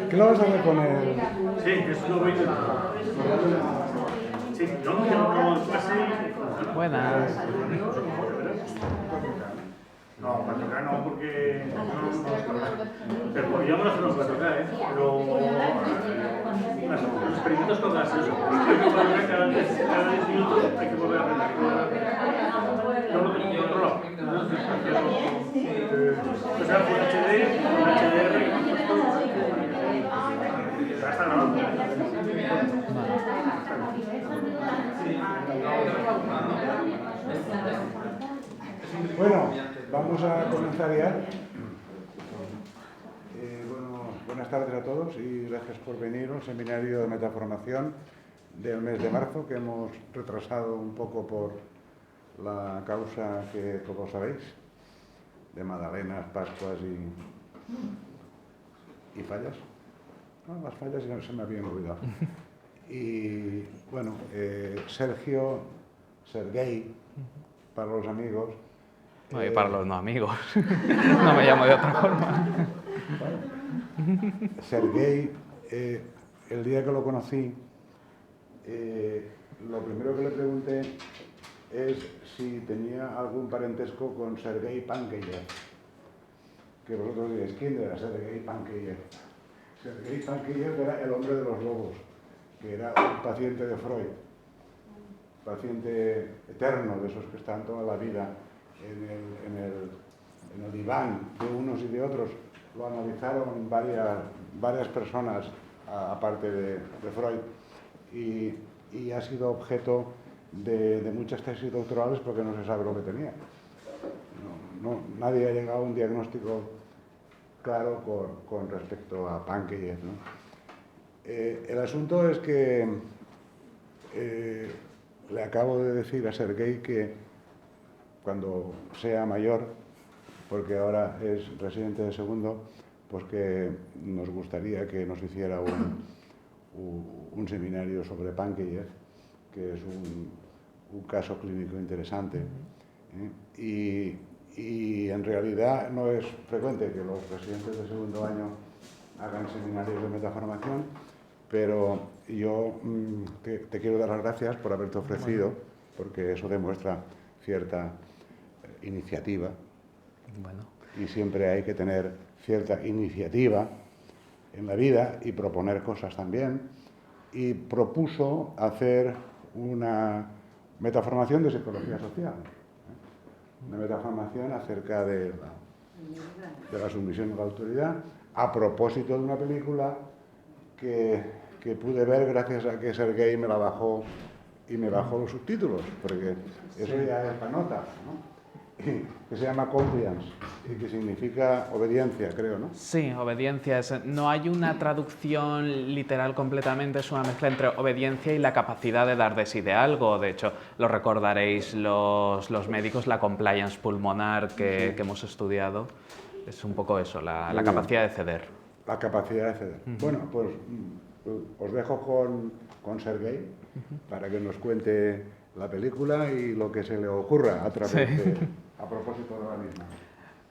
¿Qué lo vas a reponer? Sí, eso lo voy a intentar. Sí, yo no quiero clase. Buenas. No, para tocar no, porque pero podríamos hacerlo para tocar, ¿eh? Pero los experimentos con gases, hay que volver cada 10 minutos, hay que volver a aprender. Yo lo tengo controlado. O sea, por HD, por HDR, ya está grabando. Bueno, vamos a comenzar ya. Buenas tardes a todos y gracias por venir al seminario de metaformación del mes de marzo, que hemos retrasado un poco por la causa que todos sabéis, de Magdalenas, Pascuas y fallas. No, las fallas ya se me habían olvidado. Y bueno, Sergei, para los amigos. No, y para los no amigos. No me llamo de otra forma. Sergei, el día que lo conocí, lo primero que le pregunté es si tenía algún parentesco con Sergei Pankejeff, que vosotros diréis, ¿quién era Sergei Pankejeff? Sergei Pankejeff era el hombre de los lobos, que era un paciente de Freud, paciente eterno, de esos que están toda la vida en el diván de unos y de otros. Lo analizaron varias personas, aparte de Freud, y ha sido objeto de muchas tesis doctorales porque no se sabe lo que tenía. Nadie ha llegado a un diagnóstico claro con respecto a Pankejeff, ¿no? El asunto es que le acabo de decir a Sergei que cuando sea mayor, porque ahora es residente de segundo, pues que nos gustaría que nos hiciera un seminario sobre Pankejeff, que es un caso clínico interesante. Y en realidad no es frecuente que los residentes de segundo año hagan seminarios de metaformación, pero yo te quiero dar las gracias por haberte ofrecido, porque eso demuestra cierta iniciativa. Bueno. Y siempre hay que tener cierta iniciativa en la vida y proponer cosas también. Y propuso hacer una metaformación de psicología social, una metaformación acerca de la sumisión a la autoridad, a propósito de una película que pude ver gracias a que Sergei me la bajó y me bajó los subtítulos, porque eso ya es la nota, ¿no? Que se llama Compliance y que significa obediencia, creo, ¿no? Sí, obediencia. No hay una traducción literal completamente, es una mezcla entre obediencia y la capacidad de dar de sí de algo. De hecho, lo recordaréis los médicos, la compliance pulmonar que hemos estudiado. Es un poco eso, la capacidad de ceder. La capacidad de ceder. Bueno, pues os dejo con Sergei para que nos cuente la película y lo que se le ocurra a propósito de la misma.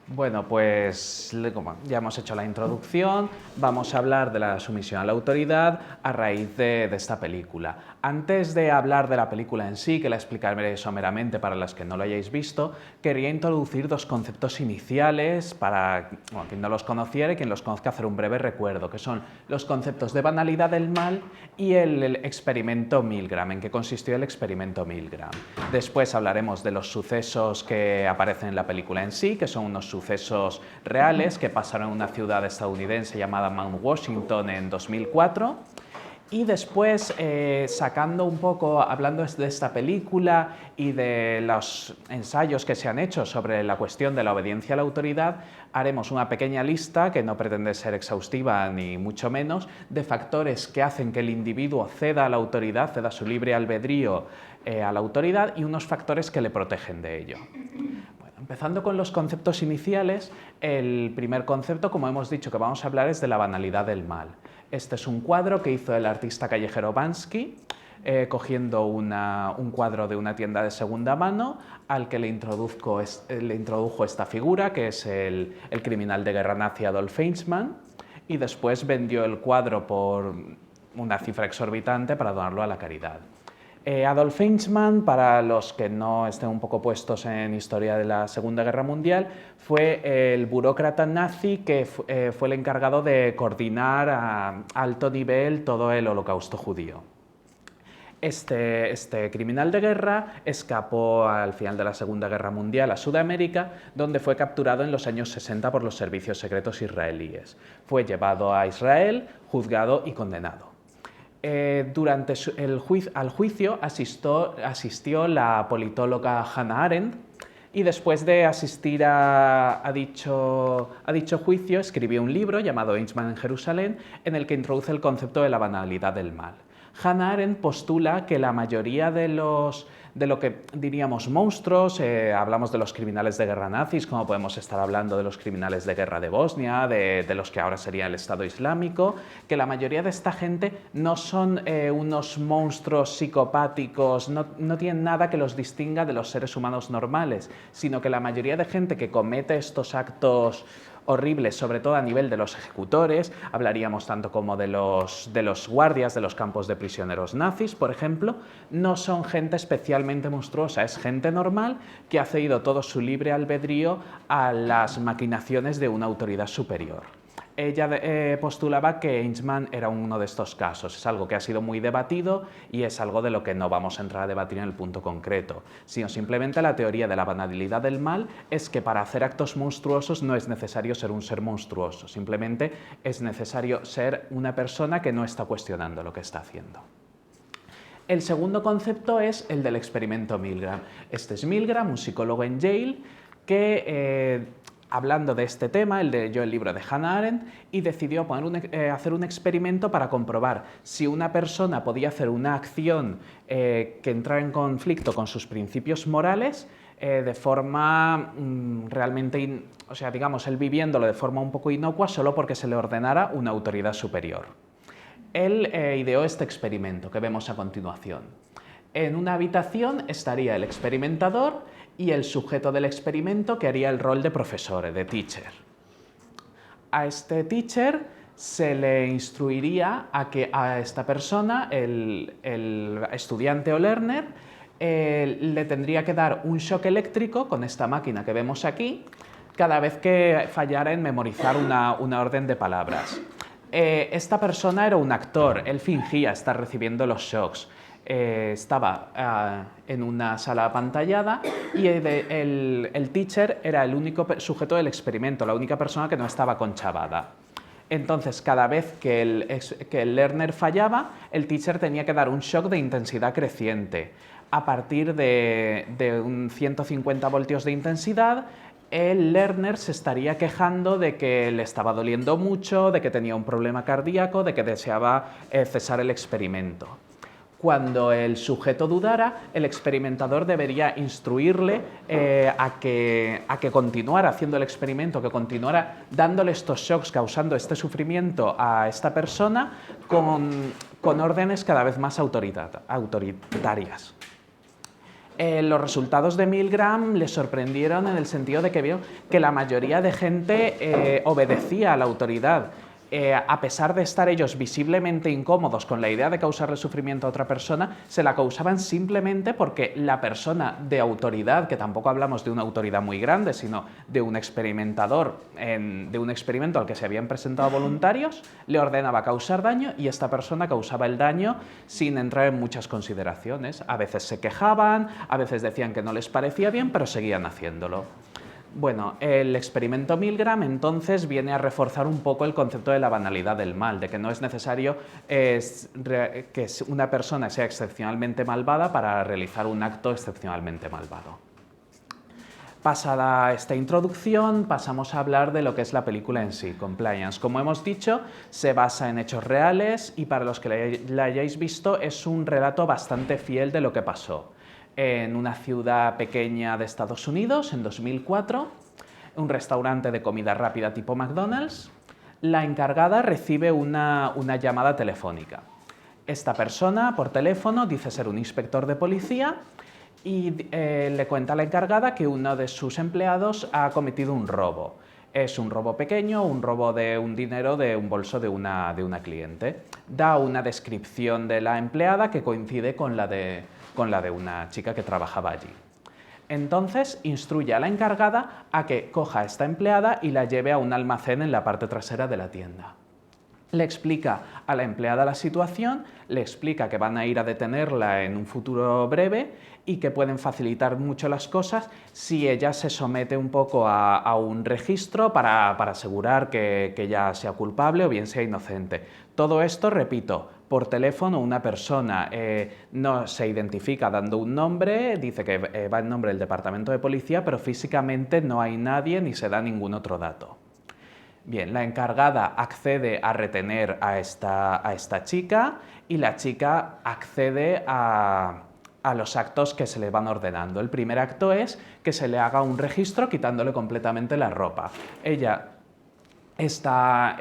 Bueno, pues como ya hemos hecho la introducción, vamos a hablar de la sumisión a la autoridad a raíz de esta película. Antes de hablar de la película en sí, que la explicaré someramente para las que no lo hayáis visto, quería introducir dos conceptos iniciales para quien no los conociera y quien los conozca hacer un breve recuerdo, que son los conceptos de banalidad del mal y el experimento Milgram, en qué consistió el experimento Milgram. Después hablaremos de los sucesos que aparecen en la película en sí, que son unos sucesos reales que pasaron en una ciudad estadounidense llamada Mount Washington en 2004. Y después, sacando un poco, hablando de esta película y de los ensayos que se han hecho sobre la cuestión de la obediencia a la autoridad, haremos una pequeña lista, que no pretende ser exhaustiva ni mucho menos, de factores que hacen que el individuo ceda a la autoridad, ceda su libre albedrío a la autoridad, y unos factores que le protegen de ello. Empezando con los conceptos iniciales, el primer concepto, como hemos dicho que vamos a hablar, es de la banalidad del mal. Este es un cuadro que hizo el artista callejero Bansky, cogiendo un cuadro de una tienda de segunda mano al que le introdujo esta figura, que es el criminal de guerra nazi Adolf Eichmann, y después vendió el cuadro por una cifra exorbitante para donarlo a la caridad. Adolf Eichmann, para los que no estén un poco puestos en historia de la Segunda Guerra Mundial, fue el burócrata nazi que fue el encargado de coordinar a alto nivel todo el holocausto judío. Este criminal de guerra escapó al final de la Segunda Guerra Mundial a Sudamérica, donde fue capturado en los años 60 por los servicios secretos israelíes. Fue llevado a Israel, juzgado y condenado. Durante al juicio asistió la politóloga Hannah Arendt, y después de asistir a dicho juicio escribió un libro llamado Eichmann en Jerusalén, en el que introduce el concepto de la banalidad del mal. Hannah Arendt postula que la mayoría de lo que diríamos monstruos, hablamos de los criminales de guerra nazis, como podemos estar hablando de los criminales de guerra de Bosnia, de los que ahora sería el Estado Islámico, que la mayoría de esta gente no son unos monstruos psicopáticos, no tienen nada que los distinga de los seres humanos normales, sino que la mayoría de gente que comete estos actos horribles, sobre todo a nivel de los ejecutores, hablaríamos tanto como de los guardias de los campos de prisioneros nazis, por ejemplo, no son gente especialmente monstruosa, es gente normal que ha cedido todo su libre albedrío a las maquinaciones de una autoridad superior. Ella postulaba que Eichmann era uno de estos casos. Es algo que ha sido muy debatido y es algo de lo que no vamos a entrar a debatir en el punto concreto, sino simplemente la teoría de la banalidad del mal es que para hacer actos monstruosos no es necesario ser un ser monstruoso, simplemente es necesario ser una persona que no está cuestionando lo que está haciendo. El segundo concepto es el del experimento Milgram. Este es Milgram, un psicólogo en Yale, que hablando de este tema, leyó el libro de Hannah Arendt y decidió hacer un experimento para comprobar si una persona podía hacer una acción que entrara en conflicto con sus principios morales de forma realmente, o sea, digamos, él viviéndolo de forma un poco inocua solo porque se le ordenara una autoridad superior. Él ideó este experimento que vemos a continuación. En una habitación estaría el experimentador y el sujeto del experimento que haría el rol de profesor, de teacher. A este teacher se le instruiría a que a esta persona, el estudiante o learner, le tendría que dar un shock eléctrico con esta máquina que vemos aquí cada vez que fallara en memorizar una orden de palabras. Esta persona era un actor, él fingía estar recibiendo los shocks. Estaba en una sala apantallada y el teacher era el único sujeto del experimento, la única persona que no estaba conchavada. Entonces, cada vez que el learner fallaba, el teacher tenía que dar un shock de intensidad creciente. A partir de un 150 voltios de intensidad, el learner se estaría quejando de que le estaba doliendo mucho, de que tenía un problema cardíaco, de que deseaba cesar el experimento. Cuando el sujeto dudara, el experimentador debería instruirle a que continuara haciendo el experimento, que continuara dándole estos shocks, causando este sufrimiento a esta persona con órdenes cada vez más autoritarias. Los resultados de Milgram le sorprendieron en el sentido de que vio que la mayoría de gente obedecía a la autoridad. A pesar de estar ellos visiblemente incómodos con la idea de causarle sufrimiento a otra persona, se la causaban simplemente porque la persona de autoridad, que tampoco hablamos de una autoridad muy grande, sino de un experimentador, de un experimento al que se habían presentado voluntarios, le ordenaba causar daño y esta persona causaba el daño sin entrar en muchas consideraciones. A veces se quejaban, a veces decían que no les parecía bien, pero seguían haciéndolo. Bueno, el experimento Milgram entonces viene a reforzar un poco el concepto de la banalidad del mal, de que no es necesario que una persona sea excepcionalmente malvada para realizar un acto excepcionalmente malvado. Pasada esta introducción, pasamos a hablar de lo que es la película en sí, Compliance. Como hemos dicho, se basa en hechos reales y para los que la hayáis visto es un relato bastante fiel de lo que pasó. En una ciudad pequeña de Estados Unidos, en 2004, un restaurante de comida rápida tipo McDonald's, la encargada recibe una llamada telefónica. Esta persona, por teléfono, dice ser un inspector de policía y le cuenta a la encargada que uno de sus empleados ha cometido un robo. Es un robo pequeño, un robo de un dinero de un bolso de una cliente. Da una descripción de la empleada que coincide con la de una chica que trabajaba allí. Entonces instruye a la encargada a que coja a esta empleada y la lleve a un almacén en la parte trasera de la tienda. Le explica a la empleada la situación, le explica que van a ir a detenerla en un futuro breve y que pueden facilitar mucho las cosas si ella se somete un poco a un registro para asegurar que ella sea culpable o bien sea inocente. Todo esto, repito, por teléfono una persona no se identifica dando un nombre, dice que va en nombre del departamento de policía, pero físicamente no hay nadie ni se da ningún otro dato. Bien, la encargada accede a retener a esta chica y la chica accede a los actos que se le van ordenando. El primer acto es que se le haga un registro quitándole completamente la ropa. Ella está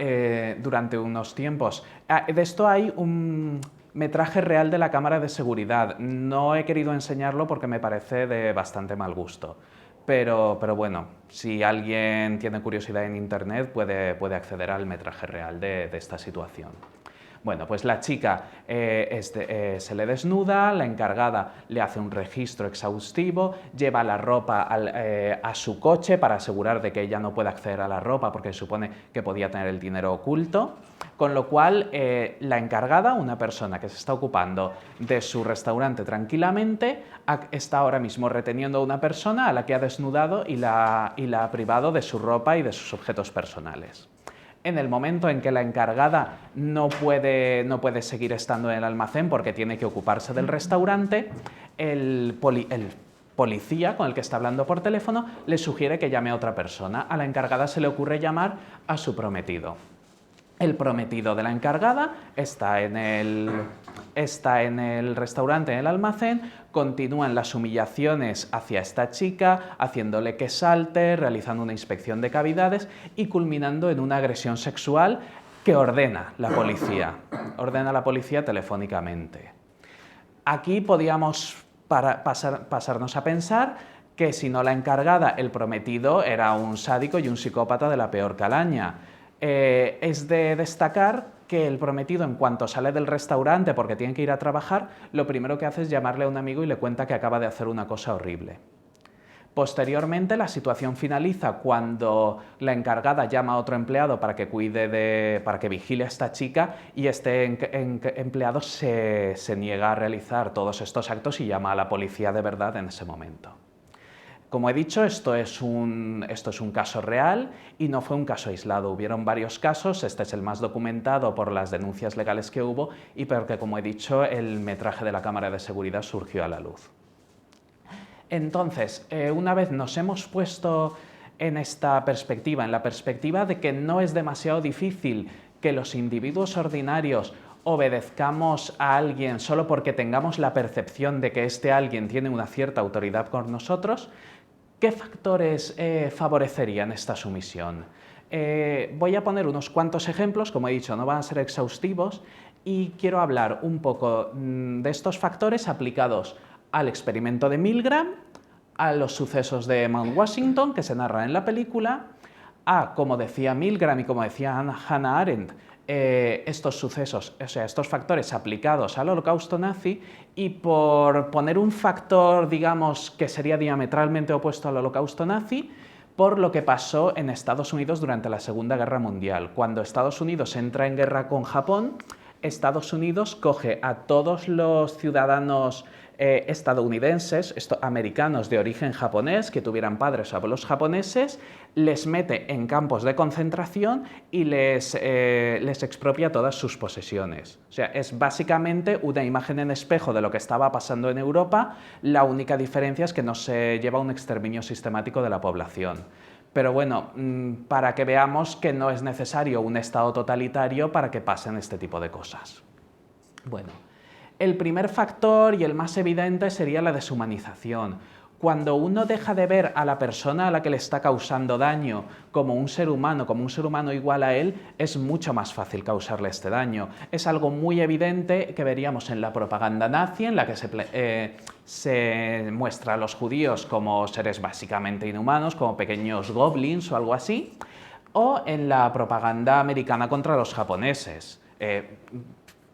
durante unos tiempos... De esto hay un metraje real de la cámara de seguridad. No he querido enseñarlo porque me parece de bastante mal gusto. Pero bueno, si alguien tiene curiosidad en internet puede acceder al metraje real de esta situación. Bueno, pues la chica se le desnuda, la encargada le hace un registro exhaustivo, lleva la ropa a su coche para asegurar de que ella no puede acceder a la ropa porque se supone que podía tener el dinero oculto, con lo cual la encargada, una persona que se está ocupando de su restaurante tranquilamente, está ahora mismo reteniendo a una persona a la que ha desnudado y la ha privado de su ropa y de sus objetos personales. En el momento en que la encargada no puede seguir estando en el almacén porque tiene que ocuparse del restaurante, el policía con el que está hablando por teléfono le sugiere que llame a otra persona. A la encargada se le ocurre llamar a su prometido. El prometido de la encargada está en el restaurante, en el almacén, continúan las humillaciones hacia esta chica, haciéndole que salte, realizando una inspección de cavidades y culminando en una agresión sexual que ordena la policía. Ordena a la policía telefónicamente. Aquí podíamos pasarnos a pensar que si no la encargada, el prometido era un sádico y un psicópata de la peor calaña. Es de destacar que el prometido, en cuanto sale del restaurante porque tiene que ir a trabajar, lo primero que hace es llamarle a un amigo y le cuenta que acaba de hacer una cosa horrible. Posteriormente, la situación finaliza cuando la encargada llama a otro empleado para que vigile a esta chica y este empleado se niega a realizar todos estos actos y llama a la policía de verdad en ese momento. Como he dicho, esto es un caso real y no fue un caso aislado. Hubieron varios casos, este es el más documentado por las denuncias legales que hubo y porque, como he dicho, el metraje de la cámara de seguridad surgió a la luz. Entonces, una vez nos hemos puesto en esta perspectiva, en la perspectiva de que no es demasiado difícil que los individuos ordinarios obedezcamos a alguien solo porque tengamos la percepción de que este alguien tiene una cierta autoridad con nosotros, ¿qué factores favorecerían esta sumisión? Voy a poner unos cuantos ejemplos, como he dicho, no van a ser exhaustivos, y quiero hablar un poco de estos factores aplicados al experimento de Milgram, a los sucesos de Mount Washington que se narran en la película, a, como decía Milgram y como decía Hannah Arendt, estos sucesos, o sea, estos factores aplicados al holocausto nazi, y por poner un factor, digamos, que sería diametralmente opuesto al holocausto nazi, por lo que pasó en Estados Unidos durante la Segunda Guerra Mundial. Cuando Estados Unidos entra en guerra con Japón, Estados Unidos coge a todos los ciudadanos estadounidenses, americanos de origen japonés, que tuvieran padres o abuelos japoneses, les mete en campos de concentración y les expropia todas sus posesiones. O sea, es básicamente una imagen en espejo de lo que estaba pasando en Europa, la única diferencia es que no se lleva un exterminio sistemático de la población. Pero bueno, para que veamos que no es necesario un Estado totalitario para que pasen este tipo de cosas. Bueno, el primer factor y el más evidente sería la deshumanización. Cuando uno deja de ver a la persona a la que le está causando daño como un ser humano igual a él, es mucho más fácil causarle este daño. Es algo muy evidente que veríamos en la propaganda nazi, en la que se muestra a los judíos como seres básicamente inhumanos, como pequeños goblins o algo así, o en la propaganda americana contra los japoneses.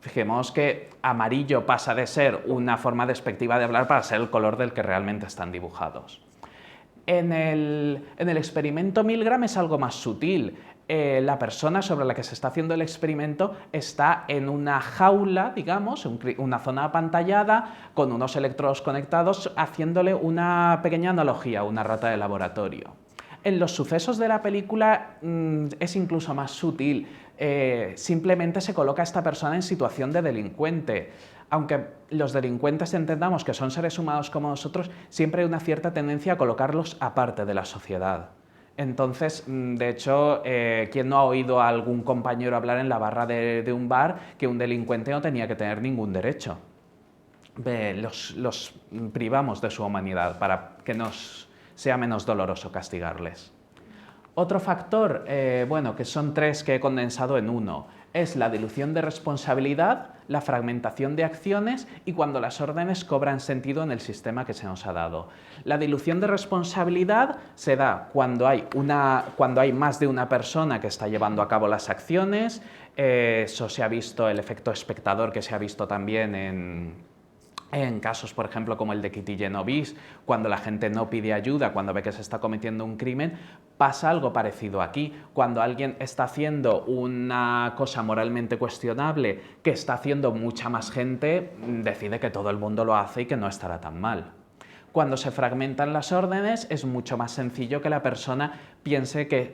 Fijemos que amarillo pasa de ser una forma despectiva de hablar para ser el color del que realmente están dibujados. En el experimento Milgram es algo más sutil. La persona sobre la que se está haciendo el experimento está en una jaula, digamos, una zona apantallada, con unos electrodos conectados, haciéndole una pequeña analogía a una rata de laboratorio. En los sucesos de la película es incluso más sutil. Simplemente se coloca a esta persona en situación de delincuente. Aunque los delincuentes entendamos que son seres humanos como nosotros, siempre hay una cierta tendencia a colocarlos aparte de la sociedad. Entonces, de hecho, ¿quién no ha oído a algún compañero hablar en la barra de un bar que un delincuente no tenía que tener ningún derecho? Los privamos de su humanidad para que nos sea menos doloroso castigarles. Otro factor, que son tres que he condensado en uno, es la dilución de responsabilidad, la fragmentación de acciones y cuando las órdenes cobran sentido en el sistema que se nos ha dado. La dilución de responsabilidad se da cuando hay más de una persona que está llevando a cabo las acciones. Eso se ha visto, el efecto espectador que se ha visto también en casos, por ejemplo, como el de Kitty Genovese, cuando la gente no pide ayuda, cuando ve que se está cometiendo un crimen, pasa algo parecido aquí. Cuando alguien está haciendo una cosa moralmente cuestionable que está haciendo mucha más gente, decide que todo el mundo lo hace y que no estará tan mal. Cuando se fragmentan las órdenes es mucho más sencillo que la persona piense que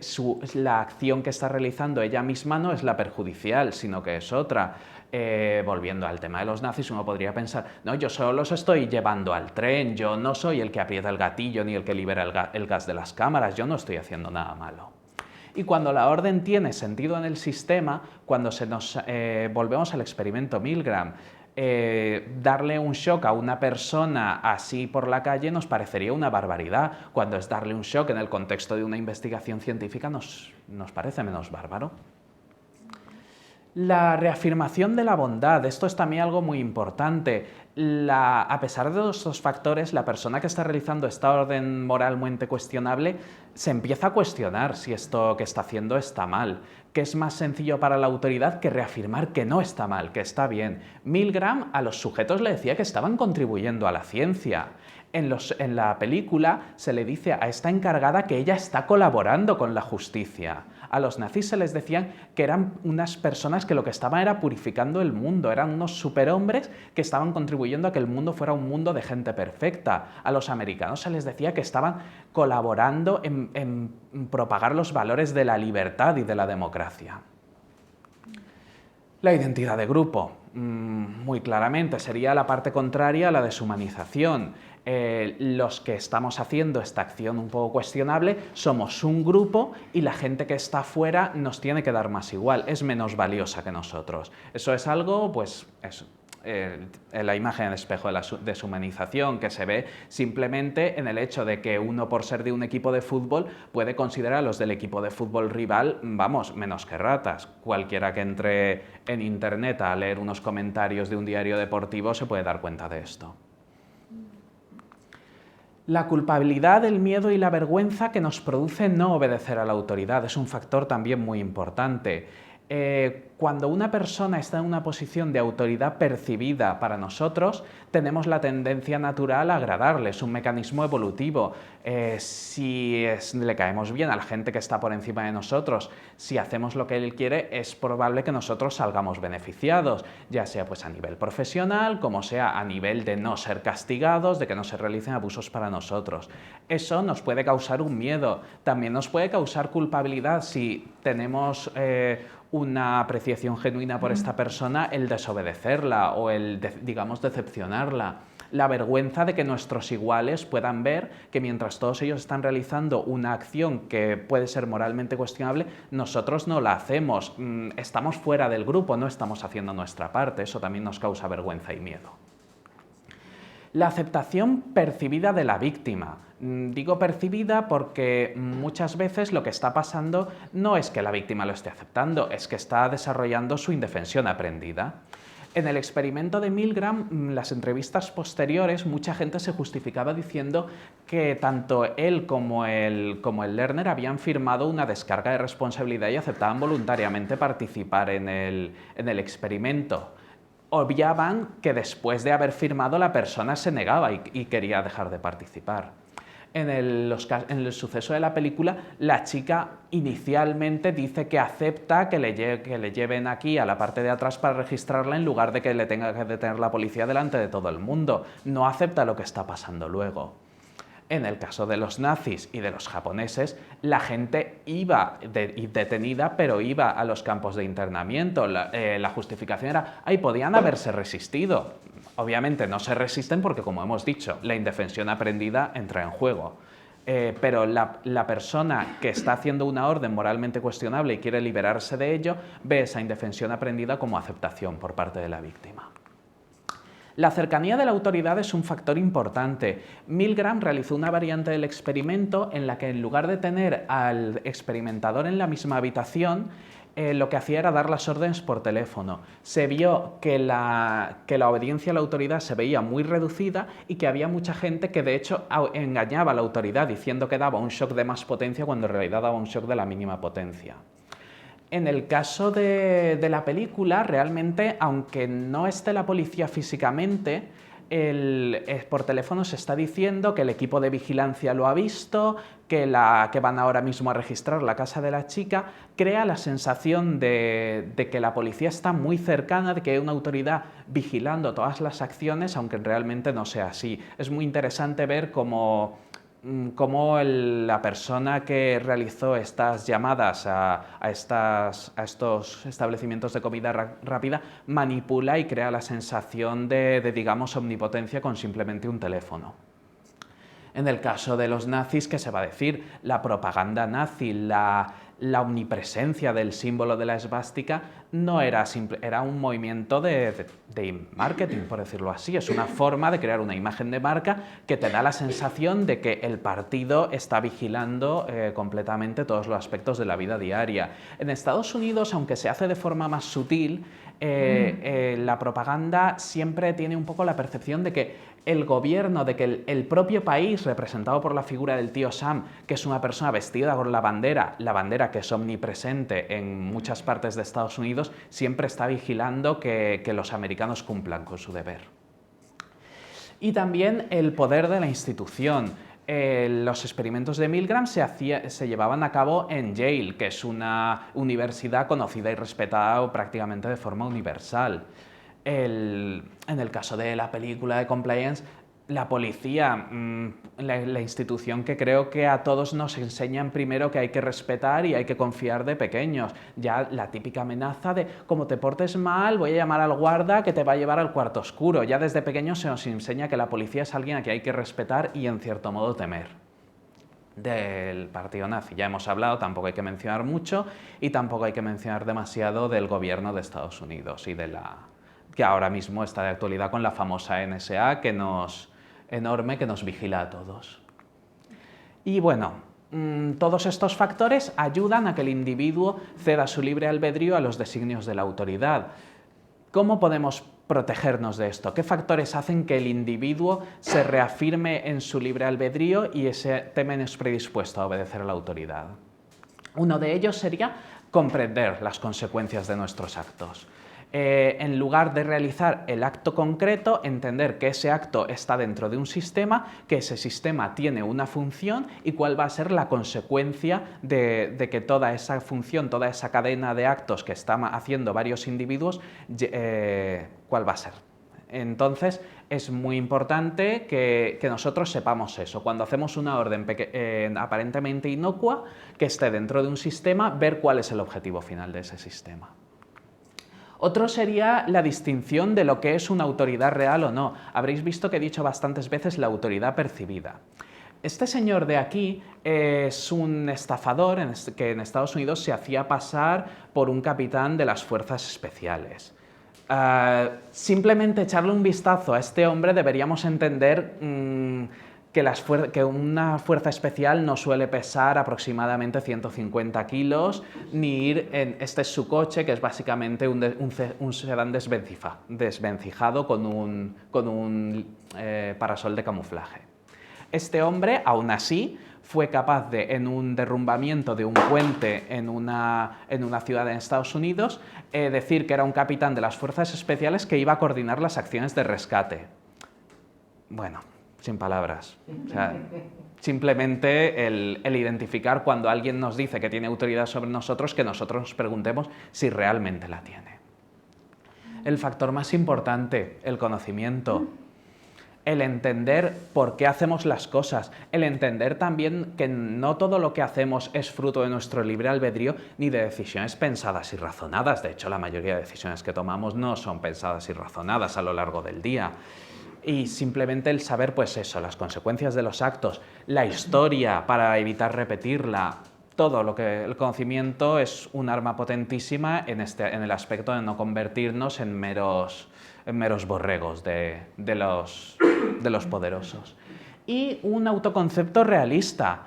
la acción que está realizando ella misma no es la perjudicial, sino que es otra. Volviendo al tema de los nazis, uno podría pensar, no, yo solo los estoy llevando al tren, yo no soy el que aprieta el gatillo ni el que libera el gas de las cámaras, yo no estoy haciendo nada malo. Y cuando la orden tiene sentido en el sistema, cuando volvemos al experimento Milgram, darle un shock a una persona así por la calle nos parecería una barbaridad. Cuando es darle un shock en el contexto de una investigación científica nos parece menos bárbaro. La reafirmación de la bondad, esto es también algo muy importante. A pesar de estos factores, la persona que está realizando esta orden moralmente cuestionable se empieza a cuestionar si esto que está haciendo está mal, que es más sencillo para la autoridad que reafirmar que no está mal, que está bien. Milgram a los sujetos le decía que estaban contribuyendo a la ciencia. En la película se le dice a esta encargada que ella está colaborando con la justicia. A los nazis se les decían que eran unas personas que lo que estaban era purificando el mundo, eran unos superhombres que estaban contribuyendo a que el mundo fuera un mundo de gente perfecta. A los americanos se les decía que estaban colaborando en propagar los valores de la libertad y de la democracia. La identidad de grupo, muy claramente, sería la parte contraria a la deshumanización. Los que estamos haciendo esta acción un poco cuestionable somos un grupo y la gente que está afuera nos tiene que dar más igual, es menos valiosa que nosotros. Eso es algo, pues, la imagen en espejo de la deshumanización que se ve simplemente en el hecho de que uno, por ser de un equipo de fútbol, puede considerar a los del equipo de fútbol rival, vamos, menos que ratas. Cualquiera que entre en internet a leer unos comentarios de un diario deportivo se puede dar cuenta de esto. La culpabilidad, el miedo y la vergüenza que nos produce no obedecer a la autoridad es un factor también muy importante. Cuando una persona está en una posición de autoridad percibida para nosotros, tenemos la tendencia natural a agradarle, es un mecanismo evolutivo. Si le caemos bien a la gente que está por encima de nosotros, si hacemos lo que él quiere, es probable que nosotros salgamos beneficiados, ya sea pues a nivel profesional, como sea a nivel de no ser castigados, de que no se realicen abusos para nosotros. Eso nos puede causar un miedo, también nos puede causar culpabilidad si tenemos una apreciación genuina por esta persona, el desobedecerla o digamos, decepcionarla. La vergüenza de que nuestros iguales puedan ver que mientras todos ellos están realizando una acción que puede ser moralmente cuestionable, nosotros no la hacemos. Estamos fuera del grupo, no estamos haciendo nuestra parte. Eso también nos causa vergüenza y miedo. La aceptación percibida de la víctima. Digo percibida porque muchas veces lo que está pasando no es que la víctima lo esté aceptando, es que está desarrollando su indefensión aprendida. En el experimento de Milgram, las entrevistas posteriores, mucha gente se justificaba diciendo que tanto él como el learner habían firmado una descarga de responsabilidad y aceptaban voluntariamente participar en el experimento. Obviaban que después de haber firmado la persona se negaba y quería dejar de participar. En el suceso de la película, la chica inicialmente dice que acepta que le lleven aquí a la parte de atrás para registrarla en lugar de que le tenga que detener la policía delante de todo el mundo. No acepta lo que está pasando luego. En el caso de los nazis y de los japoneses, la gente iba detenida, pero iba a los campos de internamiento. La justificación era, podían haberse resistido. Obviamente no se resisten porque, como hemos dicho, la indefensión aprendida entra en juego. Pero la persona que está haciendo una orden moralmente cuestionable y quiere liberarse de ello, ve esa indefensión aprendida como aceptación por parte de la víctima. La cercanía de la autoridad es un factor importante. Milgram realizó una variante del experimento en la que, en lugar de tener al experimentador en la misma habitación, lo que hacía era dar las órdenes por teléfono. Se vio que la obediencia a la autoridad se veía muy reducida y que había mucha gente que de hecho engañaba a la autoridad diciendo que daba un shock de más potencia cuando en realidad daba un shock de la mínima potencia. En el caso de la película, realmente, aunque no esté la policía físicamente, por teléfono se está diciendo que el equipo de vigilancia lo ha visto, que van ahora mismo a registrar la casa de la chica, crea la sensación de que la policía está muy cercana, de que hay una autoridad vigilando todas las acciones, aunque realmente no sea así. Es muy interesante ver cómo la persona que realizó estas llamadas a estos establecimientos de comida rápida manipula y crea la sensación de, digamos, omnipotencia con simplemente un teléfono. En el caso de los nazis, ¿qué se va a decir? La propaganda nazi, la omnipresencia del símbolo de la esvástica no era simple, era un movimiento de marketing, por decirlo así. Es una forma de crear una imagen de marca que te da la sensación de que el partido está vigilando completamente todos los aspectos de la vida diaria. En Estados Unidos, aunque se hace de forma más sutil, la propaganda siempre tiene un poco la percepción de que el gobierno, de que el propio país, representado por la figura del tío Sam, que es una persona vestida con la bandera que es omnipresente en muchas partes de Estados Unidos, siempre está vigilando que los americanos cumplan con su deber. Y también el poder de la institución. Los experimentos de Milgram se llevaban a cabo en Yale, que es una universidad conocida y respetada prácticamente de forma universal. En el caso de la película de Compliance, la policía, la institución que creo que a todos nos enseñan primero que hay que respetar y hay que confiar de pequeños. Ya la típica amenaza de, como te portes mal, voy a llamar al guarda que te va a llevar al cuarto oscuro. Ya desde pequeños se nos enseña que la policía es alguien a quien hay que respetar y, en cierto modo, temer. Del partido nazi ya hemos hablado, tampoco hay que mencionar mucho, y tampoco hay que mencionar demasiado del gobierno de Estados Unidos y que ahora mismo está de actualidad con la famosa NSA enorme que nos vigila a todos. Y bueno, todos estos factores ayudan a que el individuo ceda su libre albedrío a los designios de la autoridad. ¿Cómo podemos protegernos de esto? ¿Qué factores hacen que el individuo se reafirme en su libre albedrío y esté menos predispuesto a obedecer a la autoridad? Uno de ellos sería comprender las consecuencias de nuestros actos. En lugar de realizar el acto concreto, entender que ese acto está dentro de un sistema, que ese sistema tiene una función y cuál va a ser la consecuencia de que toda esa función, toda esa cadena de actos que están haciendo varios individuos, cuál va a ser. Entonces, es muy importante que nosotros sepamos eso. Cuando hacemos una orden aparentemente inocua, que esté dentro de un sistema, ver cuál es el objetivo final de ese sistema. Otro sería la distinción de lo que es una autoridad real o no. Habréis visto que he dicho bastantes veces la autoridad percibida. Este señor de aquí es un estafador que en Estados Unidos se hacía pasar por un capitán de las fuerzas especiales. Simplemente echarle un vistazo a este hombre deberíamos entender que una fuerza especial no suele pesar aproximadamente 150 kilos, ni ir en... Este es su coche, que es básicamente un sedán desvencijado con un parasol de camuflaje. Este hombre, aún así, fue capaz de, en un derrumbamiento de un puente en una ciudad en Estados Unidos, decir que era un capitán de las fuerzas especiales que iba a coordinar las acciones de rescate. Bueno, sin palabras. O sea, simplemente el identificar cuando alguien nos dice que tiene autoridad sobre nosotros, que nosotros nos preguntemos si realmente la tiene. El factor más importante, el conocimiento. El entender por qué hacemos las cosas, el entender también que no todo lo que hacemos es fruto de nuestro libre albedrío ni de decisiones pensadas y razonadas. De hecho, la mayoría de decisiones que tomamos no son pensadas y razonadas a lo largo del día. Y simplemente el saber, pues eso, las consecuencias de los actos, la historia para evitar repetirla, todo lo que el conocimiento es un arma potentísima en el aspecto de no convertirnos en meros borregos de los poderosos. Y un autoconcepto realista.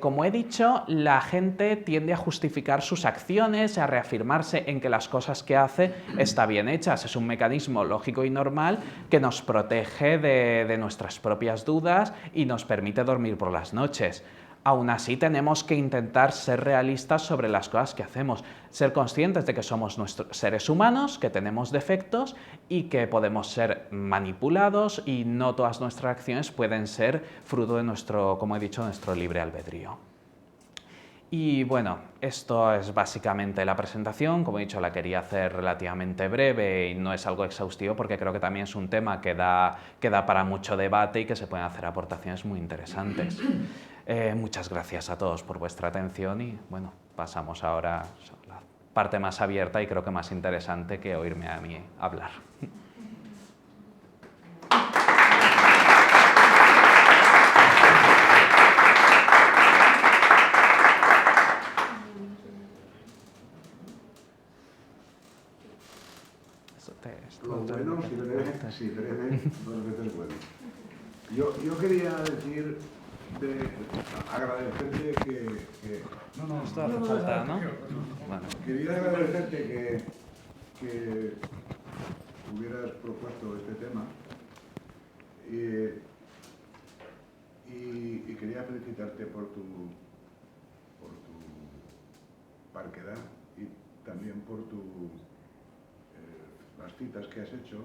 Como he dicho, la gente tiende a justificar sus acciones, a reafirmarse en que las cosas que hace están bien hechas. Es un mecanismo lógico y normal que nos protege de nuestras propias dudas y nos permite dormir por las noches. Aún así, tenemos que intentar ser realistas sobre las cosas que hacemos, ser conscientes de que somos seres humanos, que tenemos defectos y que podemos ser manipulados y no todas nuestras acciones pueden ser fruto de nuestro, como he dicho, nuestro libre albedrío. Y bueno, esto es básicamente la presentación. Como he dicho, la quería hacer relativamente breve y no es algo exhaustivo porque creo que también es un tema que da para mucho debate y que se pueden hacer aportaciones muy interesantes. Muchas gracias a todos por vuestra atención y bueno, pasamos ahora a la parte más abierta y creo que más interesante que oírme a mí hablar. Lo bueno, si breve, dos veces bueno. Yo quería decir, agradecerte que... No, esto hace falta, ¿no? Bueno. Quería agradecerte que hubieras propuesto este tema y quería felicitarte por tu parquedad y también por las citas que has hecho.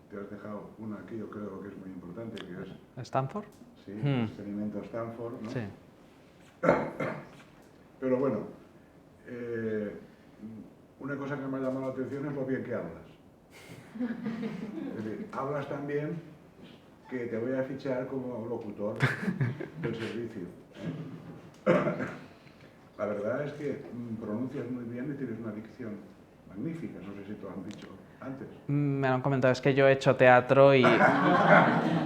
Te has dejado una que yo creo que es muy importante, que es... ¿Stanford? Sí, el experimento Stanford, ¿no? Sí. Pero bueno, una cosa que me ha llamado la atención es lo bien que hablas. Es decir, hablas tan bien que te voy a fichar como locutor del servicio. La verdad es que pronuncias muy bien y tienes una dicción magnífica, no sé si te lo han dicho antes. Me lo han comentado, es que yo he hecho teatro y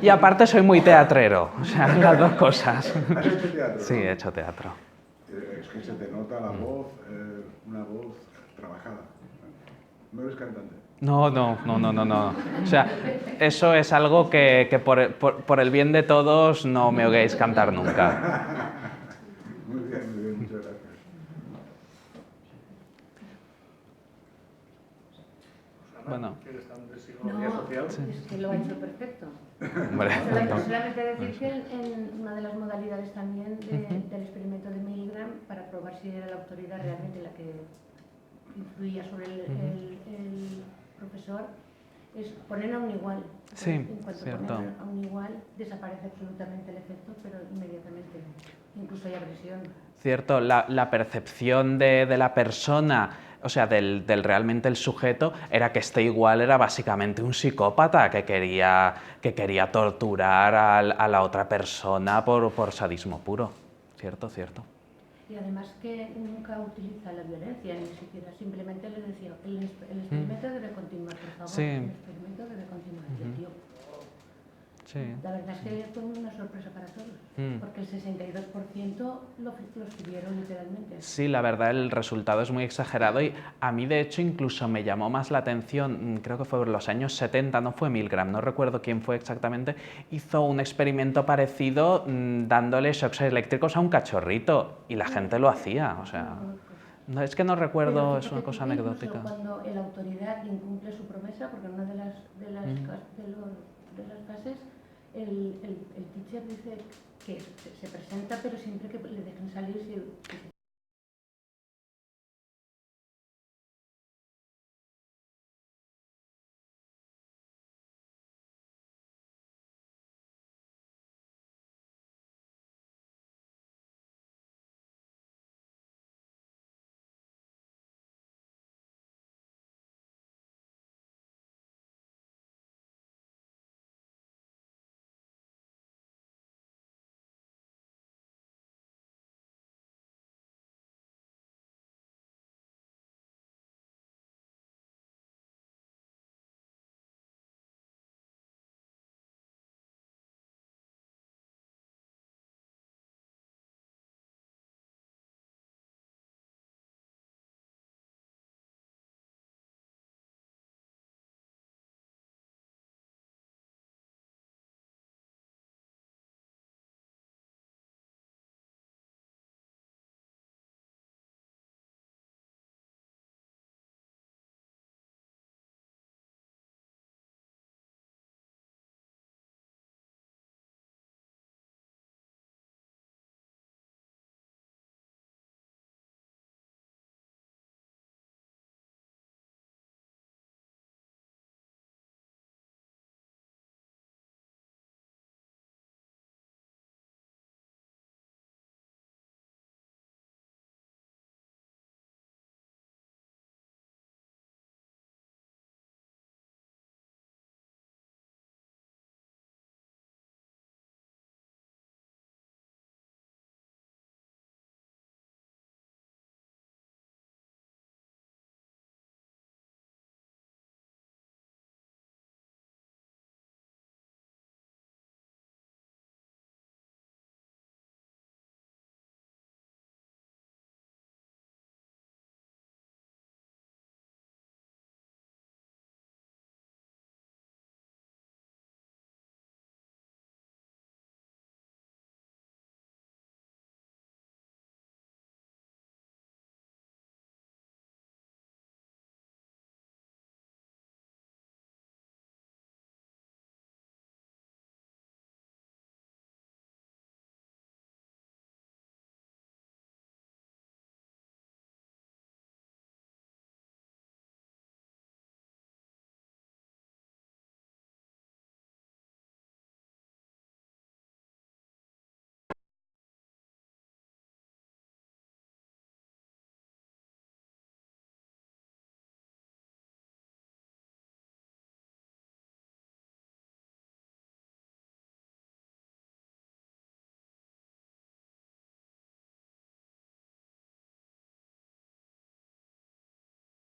aparte soy muy teatrero, o sea, las dos cosas. ¿Has hecho teatro? Sí, he hecho teatro. Es que se te nota la voz, una voz trabajada. ¿No eres cantante? No. O sea, eso es algo que por el bien de todos no me oigáis cantar nunca. Muy bien, muchas gracias. Bueno. No, es que lo ha hecho perfecto. Bueno, solamente decir que en una de las modalidades también del experimento de Milgram, para probar si era la autoridad realmente la que influía sobre el profesor, es poner a un igual. Sí, en cuanto cierto. ponen a un igual, desaparece absolutamente el efecto, pero inmediatamente. Incluso hay agresión. Cierto, la percepción de la persona, o sea, del realmente el sujeto, era que este igual era básicamente un psicópata que quería torturar a la otra persona por sadismo puro. Cierto. Y además que nunca utiliza la violencia, ni siquiera, simplemente le decía, el experimento debe continuar, por favor, Sí. el experimento debe continuar. El tío Sí. La verdad es que fue una sorpresa para todos, porque el 62% lo escribieron literalmente. Sí, la verdad el resultado es muy exagerado y a mí de hecho incluso me llamó más la atención, creo que fue en los años 70, no fue Milgram, no recuerdo quién fue exactamente, hizo un experimento parecido dándole shocks eléctricos a un cachorrito y la gente lo hacía, o sea, no, es que no recuerdo, Pero es una cosa incluso anecdótica. cuando la autoridad incumple su promesa, porque en una de las fases el teacher dice que se presenta, pero siempre que le dejen salir si